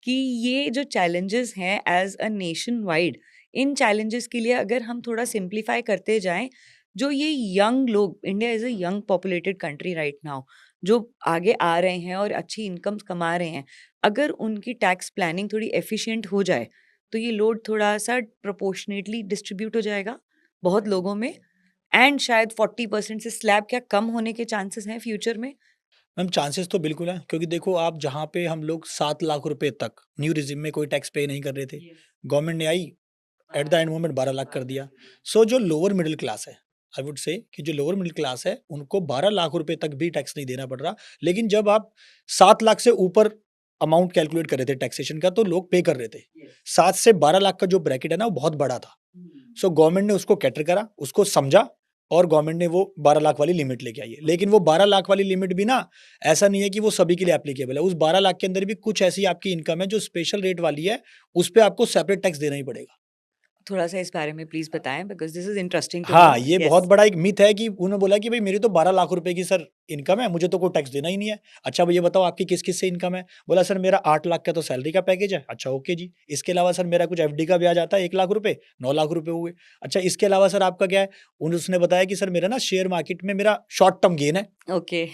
कि ये जो चैलेंजेस हैं एज अ नेशन वाइड, इन चैलेंजेस के लिए अगर हम थोड़ा सिंप्लीफाई करते जाएं, जो ये यंग लोग, India is a young populated country right now, जो आगे आ रहे हैं और अच्छी इनकम्स कमा रहे हैं, अगर उनकी टैक्स प्लानिंग थोड़ी एफिशिएंट हो जाए तो ये लोड थोड़ा सा प्रोपोर्शनेटली डिस्ट्रीब्यूट हो जाएगा बहुत लोगों में, एंड शायद 40% से स्लैब क्या कम होने के चांसेस हैं फ्यूचर में। मैम चांसेस तो बिल्कुल हैं, क्योंकि देखो आप जहाँ पे हम लोग 7 लाख रुपए तक न्यू रिजिम में कोई टैक्स पे नहीं कर रहे थे, गवर्नमेंट ने आई at the end moment 12 lakh कर दिया। सो जो लोअर मिडिल क्लास है, आई वुड से कि जो लोअर मिडिल क्लास है उनको 12 लाख रुपए तक भी टैक्स नहीं देना पड़ रहा। लेकिन जब आप 7 लाख से ऊपर अमाउंट कैलकुलेट कर रहे थे टैक्सेशन का, तो लोग पे कर रहे थे। 7 से 12 लाख का जो ब्रैकेट है ना, वो बहुत बड़ा था। सो गवर्नमेंट ने उसको कैटर करा, उसको समझा, और गवर्नमेंट ने वो 12 लाख वाली लिमिट लेके आई है। लेकिन वो 12 लाख वाली लिमिट भी ना, ऐसा नहीं है कि वो सभी के लिए एप्लीकेबल है। उस 12 लाख के अंदर भी कुछ ऐसी आपकी इनकम है जो स्पेशल रेट वाली है, उस पे आपको सेपरेट टैक्स देना ही पड़ेगा। थोड़ा सा इस बारे में प्लीज बताएं, because this is interesting to know. हाँ, ये बहुत यस। बड़ा एक मिथ है कि उन्होंने बोला कि भाई मेरी तो 12 लाख रुपए की सर इनकम है, मुझे तो कोई टैक्स देना ही नहीं है। अच्छा भैया बताओ आपकी किस किस से इनकम है? बोला सर मेरा 8 लाख का तो सैलरी का पैकेज है। अच्छा ओके जी, इसके अलावा सर मेरा कुछ एफडी का ब्याज आता है 1 लाख रुपए, 9 लाख रुपए हुए। अच्छा इसके अलावा सर आपका क्या है? उसने बताया कि सर मेरा ना शेयर मार्केट में मेरा शॉर्ट टर्म गेन है। ओके।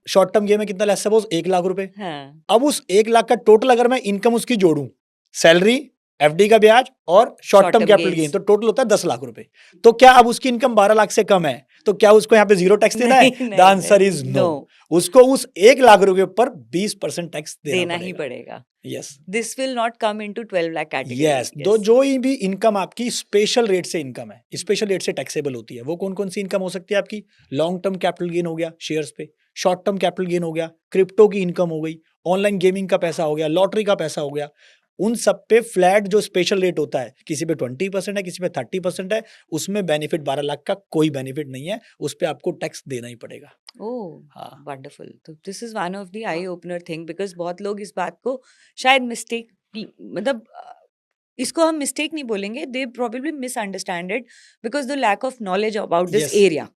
शॉर्ट टर्म गेन में कितना, लेट्स सपोज 1 लाख रुपए। हाँ। अब उस 1 लाख का टोटल अगर मैं इनकम उसकी जोड़ूं, सैलरी, एफडी का ब्याज और short short term term capital gain, gains. तो टोटल होता है 10 लाख रुपए। तो क्या अब उसकी इनकम 12 लाख से कम है, तो क्या उसको यहाँ पे जीरो टैक्स देना है? नहीं द नहीं आंसर नहीं, इज नो। नो, उसको उस 1 लाख रुपए पर 20% टैक्स देना देना ही पड़ेगा। पड़ेगा। Yes. This will not come into 12 lakh category. Yes, दो यस। जो ही भी इनकम आपकी स्पेशल रेट से इनकम है, स्पेशल रेट से टैक्सेबल होती है, वो कौन कौन सी इनकम हो सकती है आपकी? लॉन्ग टर्म कैपिटल गेन हो गया शेयर्स पे, शॉर्ट टर्म कैपिटल गेन हो गया, क्रिप्टो की इनकम हो गई, ऑनलाइन गेमिंग का पैसा हो गया, लॉटरी का पैसा हो गया। उन सब पे फ्लैट जो स्पेशल रेट होता है, किसी पे 20% है, किसी पे 30% है, उसमें बेनिफिट 12 लाख का कोई बेनिफिट नहीं है, उस पे आपको टैक्स देना ही पड़ेगा। ओह, हाँ। वंडरफुल। तो this is one of the eye opener thing, because बहुत लोग इस बात को शायद मिस्टेक, मतलब इसको हम मिस्टेक नहीं बोलेंगे, they probably misunderstand it because the lack of knowledge about this yes. Area.